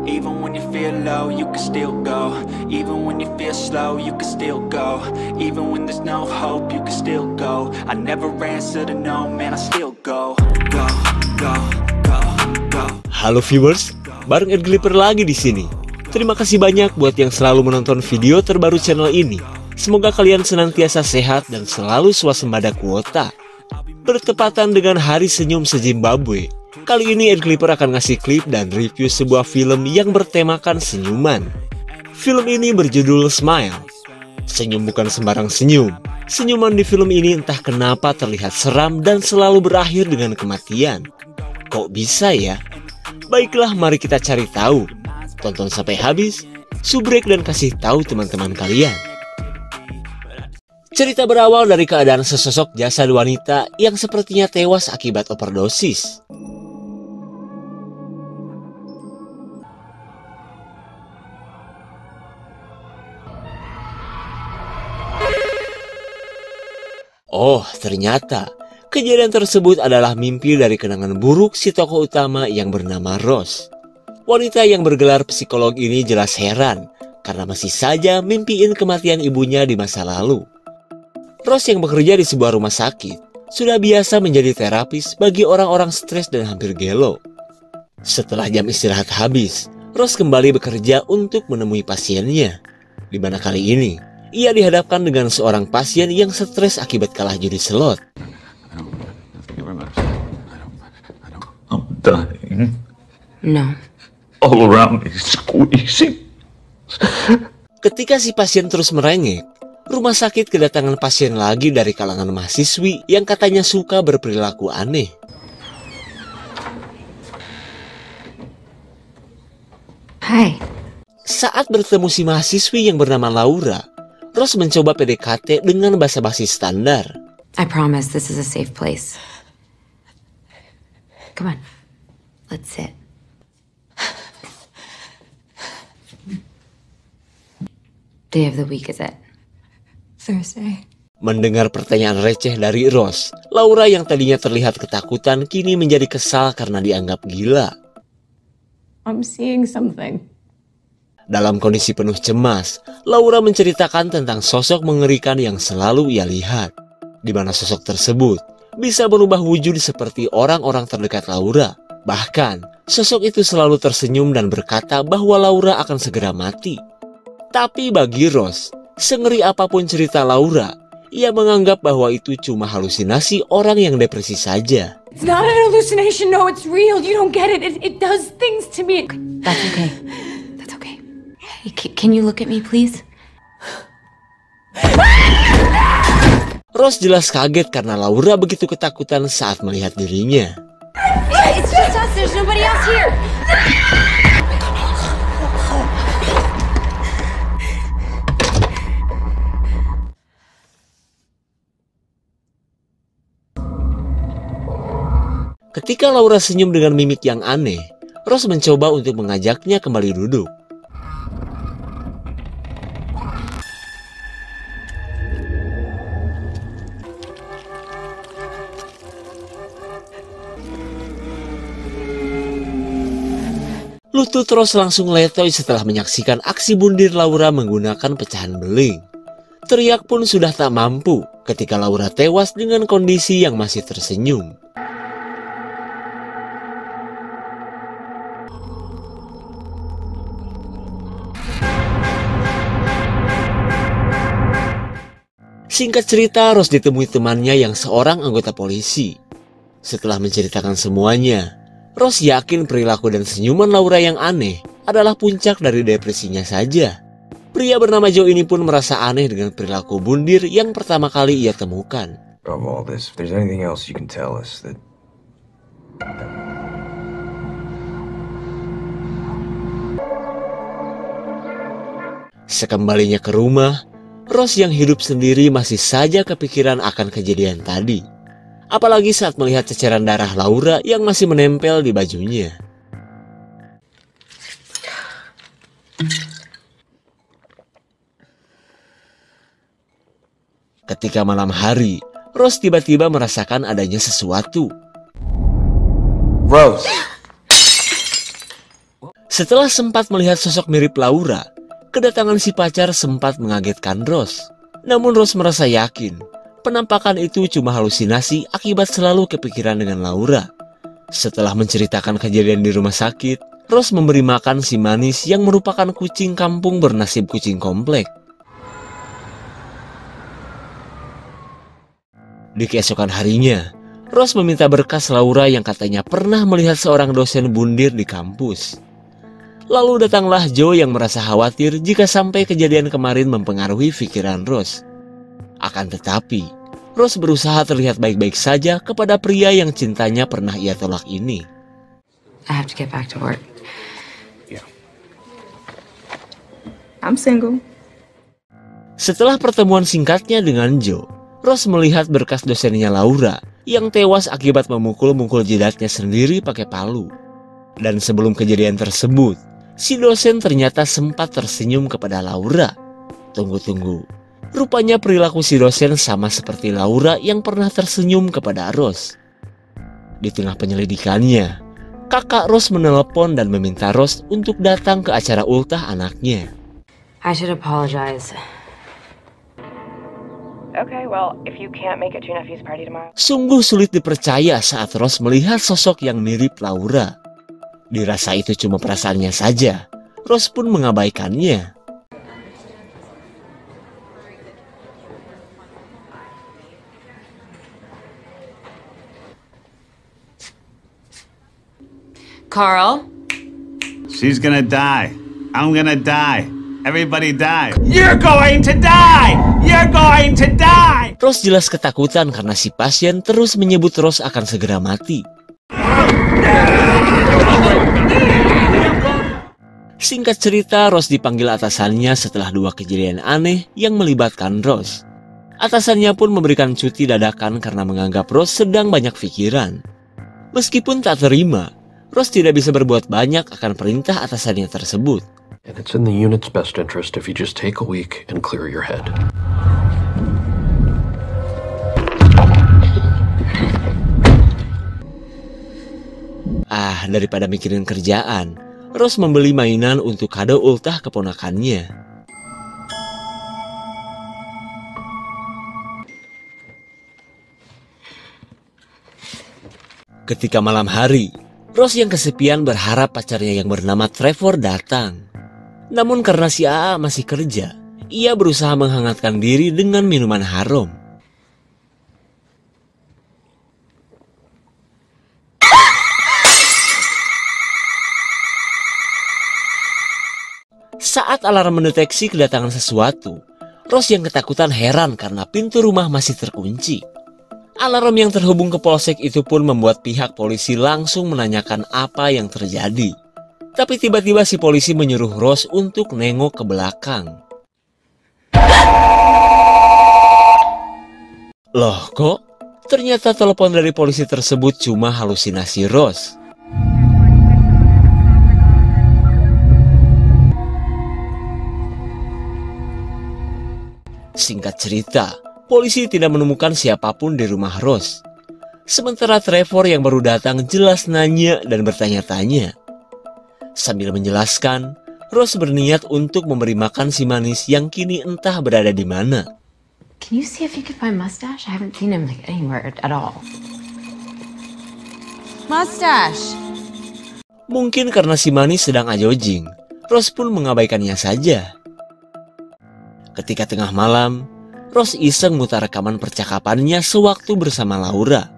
Even when you feel low, you can still go. Even when you feel slow, you can still go. Even when there's no hope, you can still go. I never answer to no, man, I still go. Go, go, go, go. Halo viewers, bareng Ed Glipper lagi di sini. Terima kasih banyak buat yang selalu menonton video terbaru channel ini. Semoga kalian senantiasa sehat dan selalu swasembada kuota. Bertepatan dengan Hari Senyum se-Zimbabwe, kali ini Ed Glipper akan ngasih klip dan review sebuah film yang bertemakan senyuman. Film ini berjudul Smile. Senyum bukan sembarang senyum. Senyuman di film ini entah kenapa terlihat seram dan selalu berakhir dengan kematian. Kok bisa ya? Baiklah, mari kita cari tahu. Tonton sampai habis, subrek dan kasih tahu teman-teman kalian. Cerita berawal dari keadaan sesosok jasad wanita yang sepertinya tewas akibat overdosis. Oh, ternyata kejadian tersebut adalah mimpi dari kenangan buruk si tokoh utama yang bernama Rose. Wanita yang bergelar psikolog ini jelas heran karena masih saja mimpiin kematian ibunya di masa lalu. Rose yang bekerja di sebuah rumah sakit sudah biasa menjadi terapis bagi orang-orang stres dan hampir gelo. Setelah jam istirahat habis, Rose kembali bekerja untuk menemui pasiennya. Di mana kali ini, ia dihadapkan dengan seorang pasien yang stres akibat kalah judi slot. I'm dying. No. All around me squeezing. Ketika si pasien terus merengek, rumah sakit kedatangan pasien lagi dari kalangan mahasiswi yang katanya suka berperilaku aneh. Hai. Saat bertemu si mahasiswi yang bernama Laura, Rose mencoba PDKT dengan basa-basi standar. I promise this is a safe place. Come on. Let's sit. Day of the week is it? Thursday. Mendengar pertanyaan receh dari Rose, Laura yang tadinya terlihat ketakutan kini menjadi kesal karena dianggap gila. I'm seeing something. Dalam kondisi penuh cemas, Laura menceritakan tentang sosok mengerikan yang selalu ia lihat, di mana sosok tersebut bisa berubah wujud seperti orang-orang terdekat Laura. Bahkan, sosok itu selalu tersenyum dan berkata bahwa Laura akan segera mati. Tapi bagi Rose, sengeri apapun cerita Laura, ia menganggap bahwa itu cuma halusinasi orang yang depresi saja. It's not an hallucination, no, it's real. You don't get it. It does things to me. That's okay. That's okay. Hey, can you look at me, please? Rose jelas kaget karena Laura begitu ketakutan saat melihat dirinya. It's just us. There's nobody else here. Ketika Laura senyum dengan mimik yang aneh, Rose mencoba untuk mengajaknya kembali duduk. Lutut Rose langsung letoy setelah menyaksikan aksi bundir Laura menggunakan pecahan beling. Teriak pun sudah tak mampu ketika Laura tewas dengan kondisi yang masih tersenyum. Singkat cerita, Rose ditemui temannya yang seorang anggota polisi. Setelah menceritakan semuanya, Rose yakin perilaku dan senyuman Laura yang aneh adalah puncak dari depresinya saja. Pria bernama Joe ini pun merasa aneh dengan perilaku bundir yang pertama kali ia temukan. Of all this, if there's anything else you can tell us that... Sekembalinya ke rumah, Rose yang hidup sendiri masih saja kepikiran akan kejadian tadi. Apalagi saat melihat ceceran darah Laura yang masih menempel di bajunya. Ketika malam hari, Rose tiba-tiba merasakan adanya sesuatu. Rose! Setelah sempat melihat sosok mirip Laura, kedatangan si pacar sempat mengagetkan Rose. Namun Rose merasa yakin penampakan itu cuma halusinasi akibat selalu kepikiran dengan Laura. Setelah menceritakan kejadian di rumah sakit, Rose memberi makan si manis yang merupakan kucing kampung bernasib kucing komplek. Di keesokan harinya, Rose meminta berkas Laura yang katanya pernah melihat seorang dosen bundir di kampus. Lalu datanglah Joe yang merasa khawatir jika sampai kejadian kemarin mempengaruhi pikiran Rose. Akan tetapi, Rose berusaha terlihat baik-baik saja kepada pria yang cintanya pernah ia tolak ini. I have to get back to work. Yeah. I'm single. Setelah pertemuan singkatnya dengan Joe, Rose melihat berkas dosennya Laura yang tewas akibat memukul-mukul jidatnya sendiri pakai palu. Dan sebelum kejadian tersebut, si dosen ternyata sempat tersenyum kepada Laura. Tunggu. Rupanya perilaku si dosen sama seperti Laura yang pernah tersenyum kepada Rose. Di tengah penyelidikannya, kakak Rose menelepon dan meminta Rose untuk datang ke acara ultah anaknya. I should apologize. Okay, well, if you can't make it to your nephew's party tomorrow. Sungguh sulit dipercaya saat Rose melihat sosok yang mirip Laura. Dirasa itu cuma perasaannya saja, Rose pun mengabaikannya. Carl? She's gonna die. I'm gonna die. Everybody die. You're going to die! You're going to die! Rose jelas ketakutan karena si pasien terus menyebut Rose akan segera mati. Singkat cerita, Rose dipanggil atasannya setelah 2 kejadian aneh yang melibatkan Rose. Atasannya pun memberikan cuti dadakan karena menganggap Rose sedang banyak pikiran. Meskipun tak terima, Rose tidak bisa berbuat banyak akan perintah atasannya tersebut. And it's in the unit's best interest if you just take a week and clear your head. Daripada mikirin kerjaan, Rose membeli mainan untuk kado ultah keponakannya. Ketika malam hari, Rose yang kesepian berharap pacarnya yang bernama Trevor datang. Namun karena si AA masih kerja, ia berusaha menghangatkan diri dengan minuman harum. Saat alarm mendeteksi kedatangan sesuatu, Rose yang ketakutan heran karena pintu rumah masih terkunci. Alarm yang terhubung ke polsek itu pun membuat pihak polisi langsung menanyakan apa yang terjadi. Tapi tiba-tiba si polisi menyuruh Rose untuk nengok ke belakang. Loh kok? Ternyata telepon dari polisi tersebut cuma halusinasi Rose. Singkat cerita, polisi tidak menemukan siapapun di rumah Rose. Sementara Trevor yang baru datang jelas nanya dan bertanya-tanya. Sambil menjelaskan, Rose berniat untuk memberi makan si manis yang kini entah berada di mana. Can you see if you can find Mustache? I haven't seen him anywhere at all. Mustache! Mungkin karena si manis sedang ajojing, Rose pun mengabaikannya saja. Ketika tengah malam, Rose iseng mutar rekaman percakapannya sewaktu bersama Laura.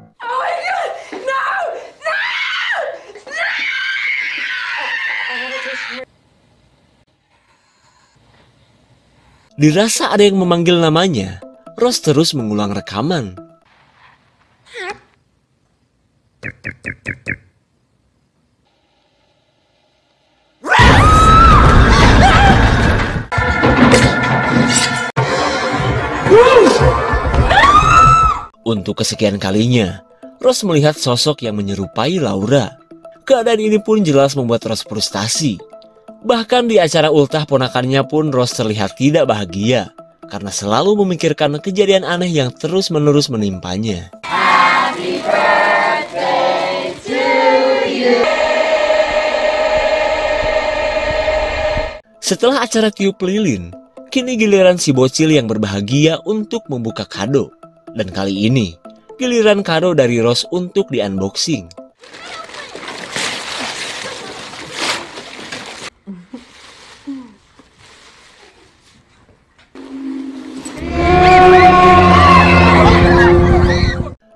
Dirasa ada yang memanggil namanya, Rose terus mengulang rekaman. Untuk kesekian kalinya, Rose melihat sosok yang menyerupai Laura. Keadaan ini pun jelas membuat Rose frustasi. Bahkan di acara ultah ponakannya pun Rose terlihat tidak bahagia karena selalu memikirkan kejadian aneh yang terus-menerus menimpanya. Happy birthday to you. Setelah acara tiup lilin, kini giliran si bocil yang berbahagia untuk membuka kado. Dan kali ini, giliran kado dari Rose untuk di-unboxing.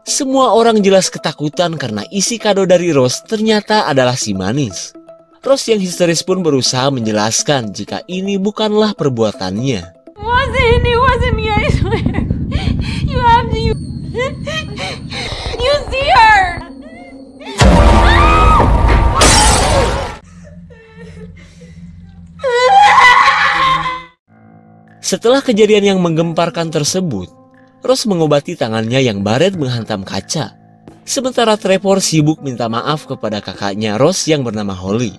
Semua orang jelas ketakutan karena isi kado dari Rose ternyata adalah si manis. Rose yang histeris pun berusaha menjelaskan jika ini bukanlah perbuatannya. It wasn't me, I swear. You have to, you see her. Setelah kejadian yang menggemparkan tersebut, Rose mengobati tangannya yang baret menghantam kaca. Sementara Trevor sibuk minta maaf kepada kakaknya Rose yang bernama Holly.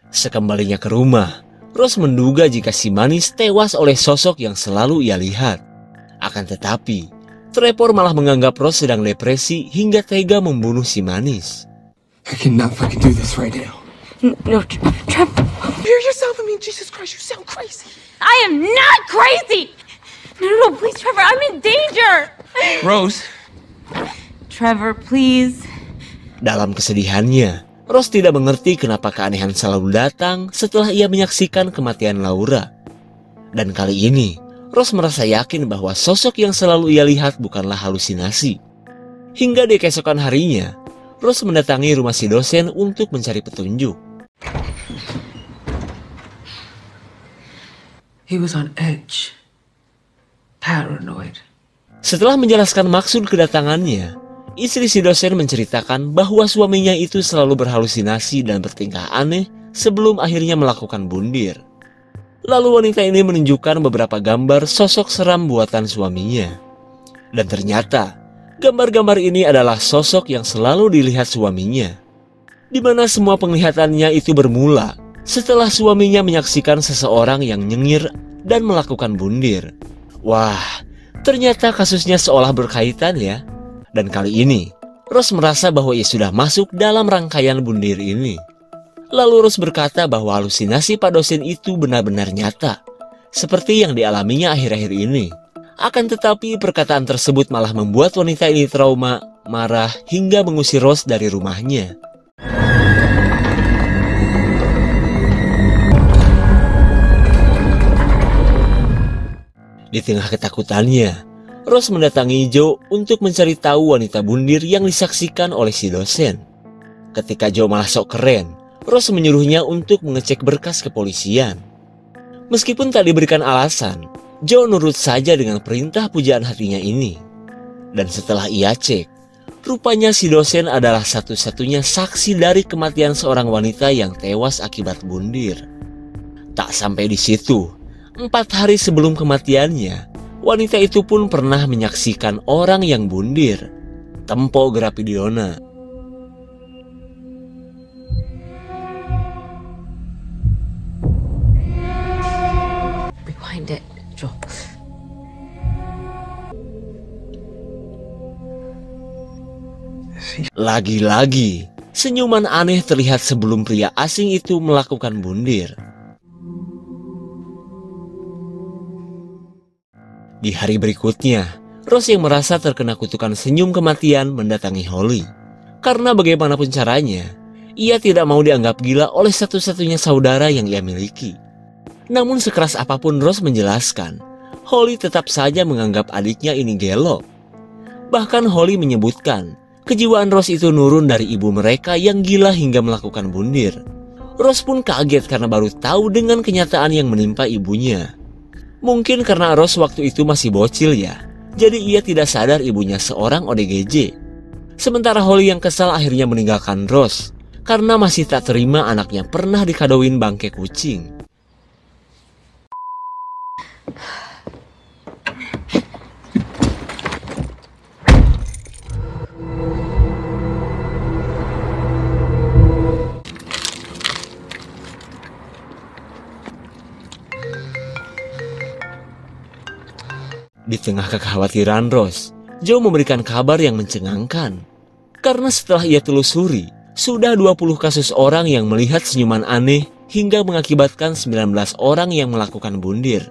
Sekembalinya ke rumah, Rose menduga jika si manis tewas oleh sosok yang selalu ia lihat. Akan tetapi, Trevor malah menganggap Rose sedang depresi hingga tega membunuh si manis. I cannot fucking do this right now. No, Trevor. Hear yourself? I mean, Jesus Christ, you sound crazy. I am not crazy. No, please, Trevor, I'm in danger. Rose. Trevor, please. Dalam kesedihannya, Rose tidak mengerti kenapa keanehan selalu datang setelah ia menyaksikan kematian Laura. Dan kali ini, Rose merasa yakin bahwa sosok yang selalu ia lihat bukanlah halusinasi. Hingga di keesokan harinya, Rose mendatangi rumah si dosen untuk mencari petunjuk. He was on edge. Paranoid. Setelah menjelaskan maksud kedatangannya, istri si dosen menceritakan bahwa suaminya itu selalu berhalusinasi dan bertingkah aneh sebelum akhirnya melakukan bundir. Lalu wanita ini menunjukkan beberapa gambar sosok seram buatan suaminya. Dan ternyata, gambar-gambar ini adalah sosok yang selalu dilihat suaminya. Di mana semua penglihatannya itu bermula setelah suaminya menyaksikan seseorang yang nyengir dan melakukan bundir. Wah, ternyata kasusnya seolah berkaitan ya. Dan kali ini, Rose merasa bahwa ia sudah masuk dalam rangkaian bundir ini. Lalu Rose berkata bahwa halusinasi Pak dosen itu benar-benar nyata, seperti yang dialaminya akhir-akhir ini. Akan tetapi perkataan tersebut malah membuat wanita ini trauma, marah, hingga mengusir Rose dari rumahnya. Di tengah ketakutannya, Rose mendatangi Joe untuk mencari tahu wanita bundir yang disaksikan oleh si dosen. Ketika Joe malah sok keren, Rose menyuruhnya untuk mengecek berkas kepolisian. Meskipun tak diberikan alasan, Joe nurut saja dengan perintah pujaan hatinya ini. Dan setelah ia cek, rupanya si dosen adalah satu-satunya saksi dari kematian seorang wanita yang tewas akibat bundir. Tak sampai di situ, 4 hari sebelum kematiannya, wanita itu pun pernah menyaksikan orang yang bundir, Tempo Grapidiona. Rewind it, Joel. Lagi-lagi, senyuman aneh terlihat sebelum pria asing itu melakukan bundir. Di hari berikutnya, Rose yang merasa terkena kutukan senyum kematian mendatangi Holly. Karena bagaimanapun caranya, ia tidak mau dianggap gila oleh satu-satunya saudara yang ia miliki. Namun sekeras apapun Rose menjelaskan, Holly tetap saja menganggap adiknya ini gelo. Bahkan Holly menyebutkan, kejiwaan Rose itu nurun dari ibu mereka yang gila hingga melakukan bundir. Rose pun kaget karena baru tahu dengan kenyataan yang menimpa ibunya. Mungkin karena Rose waktu itu masih bocil ya, jadi ia tidak sadar ibunya seorang ODGJ. Sementara Holly yang kesal akhirnya meninggalkan Rose, karena masih tak terima anaknya pernah dikadoin bangke kucing. Di tengah kekhawatiran Rose, Joe memberikan kabar yang mencengangkan. Karena setelah ia telusuri, Sudah 20 kasus orang yang melihat senyuman aneh hingga mengakibatkan 19 orang yang melakukan bundir.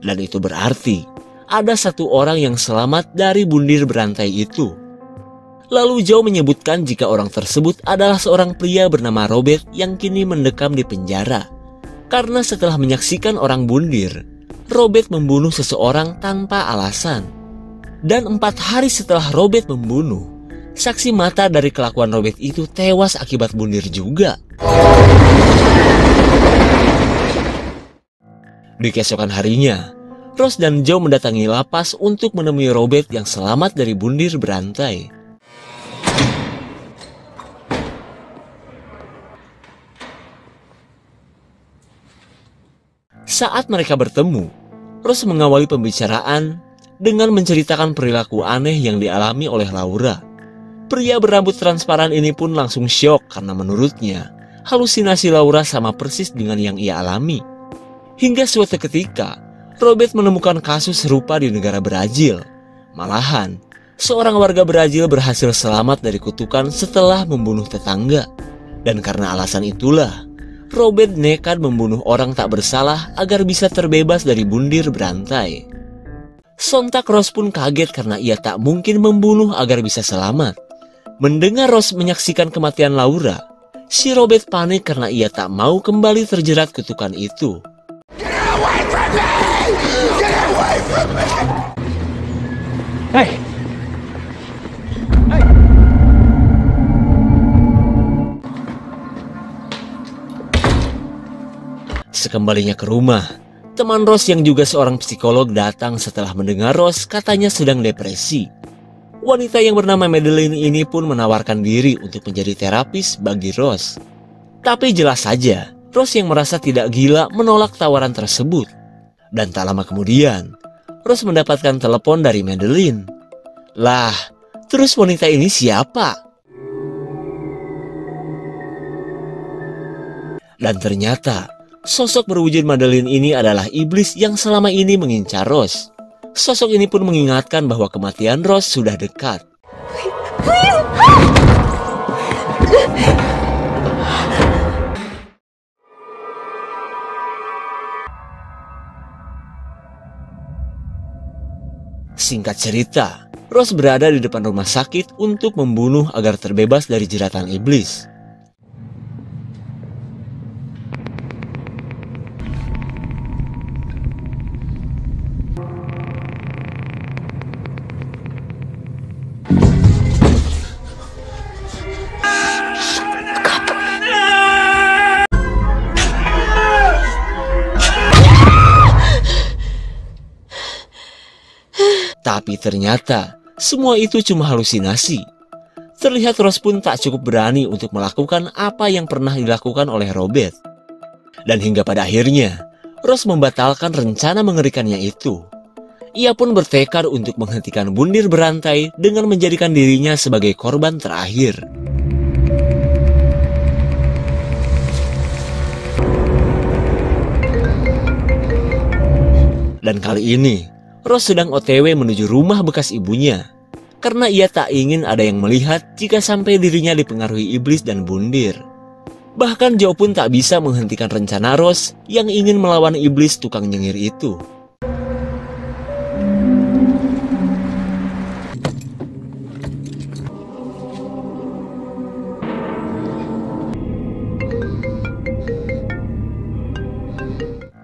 Dan itu berarti ada 1 orang yang selamat dari bundir berantai itu. Lalu Joe menyebutkan jika orang tersebut adalah seorang pria bernama Robert yang kini mendekam di penjara. Karena setelah menyaksikan orang bundir, Robert membunuh seseorang tanpa alasan. Dan 4 hari setelah Robert membunuh, saksi mata dari kelakuan Robert itu tewas akibat bundir juga. Di keesokan harinya, Rose dan Joe mendatangi lapas untuk menemui Robert yang selamat dari bundir berantai. Saat mereka bertemu, Rose mengawali pembicaraan dengan menceritakan perilaku aneh yang dialami oleh Laura. Pria berambut transparan ini pun langsung syok karena menurutnya halusinasi Laura sama persis dengan yang ia alami. Hingga suatu ketika, Robert menemukan kasus serupa di negara Brazil. Malahan, seorang warga Brazil berhasil selamat dari kutukan setelah membunuh tetangga. Dan karena alasan itulah, Robert nekat membunuh orang tak bersalah agar bisa terbebas dari bundir berantai. Sontak Rose pun kaget karena ia tak mungkin membunuh agar bisa selamat. Mendengar Rose menyaksikan kematian Laura, si Robert panik karena ia tak mau kembali terjerat kutukan itu. Get away from me! Get away from me! Hey! Sekembalinya ke rumah, teman Rose yang juga seorang psikolog datang setelah mendengar Rose katanya sedang depresi. Wanita yang bernama Madeline ini pun menawarkan diri untuk menjadi terapis bagi Rose. Tapi jelas saja, Rose yang merasa tidak gila menolak tawaran tersebut. Dan tak lama kemudian, Rose mendapatkan telepon dari Madeline. Lah, terus wanita ini siapa? Dan ternyata, sosok berwujud Madeline ini adalah iblis yang selama ini mengincar Rose. Sosok ini pun mengingatkan bahwa kematian Rose sudah dekat. Singkat cerita, Rose berada di depan rumah sakit untuk membunuh agar terbebas dari jeratan iblis. Tapi ternyata semua itu cuma halusinasi. Terlihat Rose pun tak cukup berani untuk melakukan apa yang pernah dilakukan oleh Robert. Dan hingga pada akhirnya, Rose membatalkan rencana mengerikannya itu. Ia pun bertekad untuk menghentikan bundir berantai dengan menjadikan dirinya sebagai korban terakhir. Dan kali ini, Rose sedang OTW menuju rumah bekas ibunya. Karena ia tak ingin ada yang melihat jika sampai dirinya dipengaruhi iblis dan bundir. Bahkan Joe pun tak bisa menghentikan rencana Rose yang ingin melawan iblis tukang nyengir itu.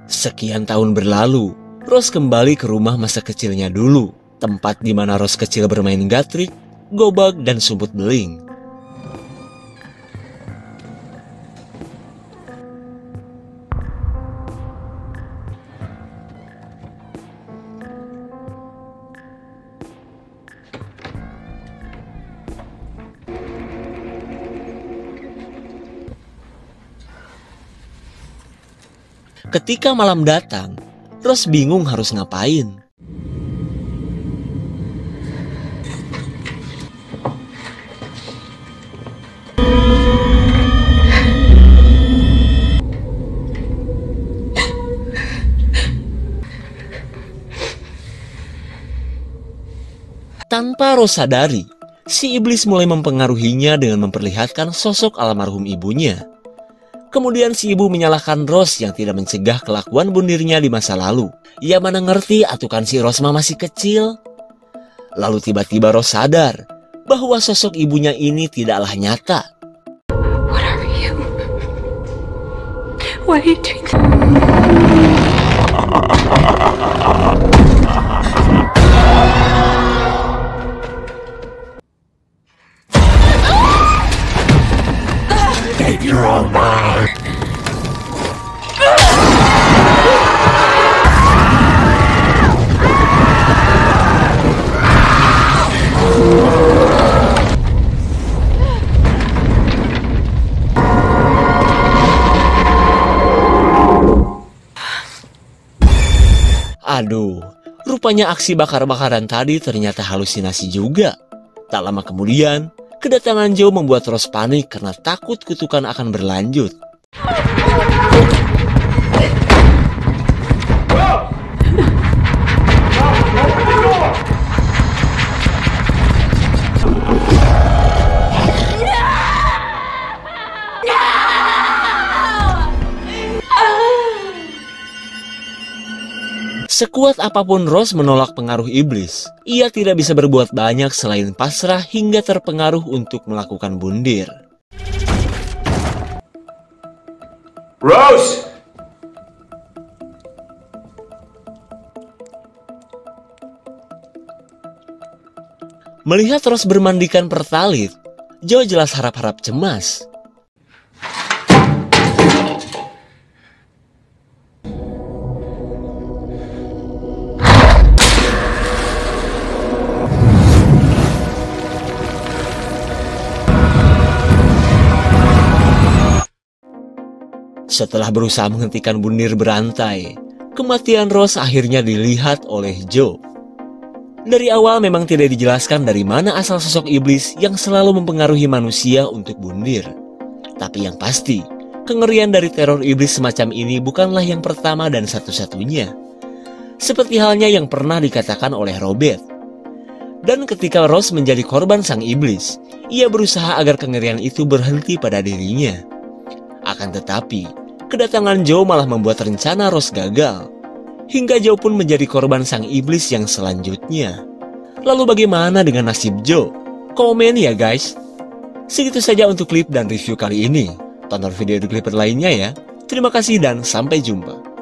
Sekian tahun berlalu, Rose kembali ke rumah masa kecilnya dulu, tempat di mana Rose kecil bermain gatrik, gobag, dan sumput beling. Ketika malam datang, Rose bingung harus ngapain. Tanpa Rose sadari, si iblis mulai mempengaruhinya dengan memperlihatkan sosok almarhum ibunya. Kemudian si ibu menyalahkan Rose yang tidak mencegah kelakuan bundirnya di masa lalu. Ia mana ngerti atukan si Rose masih kecil. Lalu tiba-tiba Rose sadar bahwa sosok ibunya ini tidaklah nyata. What are you? Why are you doing that? You're all mine. Aduh, rupanya aksi bakar-bakaran tadi ternyata halusinasi juga. Tak lama kemudian, kedatangan Joe membuat Rose panik karena takut kutukan akan berlanjut. Sekuat apapun Rose menolak pengaruh iblis, ia tidak bisa berbuat banyak selain pasrah hingga terpengaruh untuk melakukan bundir. Rose! Melihat Rose bermandikan pertalit, Joe jelas harap-harap cemas. Setelah berusaha menghentikan bundir berantai, kematian Rose akhirnya dilihat oleh Joe. Dari awal memang tidak dijelaskan dari mana asal sosok iblis yang selalu mempengaruhi manusia untuk bundir. Tapi yang pasti, kengerian dari teror iblis semacam ini bukanlah yang pertama dan satu-satunya. Seperti halnya yang pernah dikatakan oleh Robert. Dan ketika Rose menjadi korban sang iblis, ia berusaha agar kengerian itu berhenti pada dirinya. Akan tetapi, kedatangan Joe malah membuat rencana Rose gagal. Hingga Joe pun menjadi korban sang iblis yang selanjutnya. Lalu bagaimana dengan nasib Joe? Komen ya guys. Segitu saja untuk klip dan review kali ini. Tonton video The Clipper lainnya ya. Terima kasih dan sampai jumpa.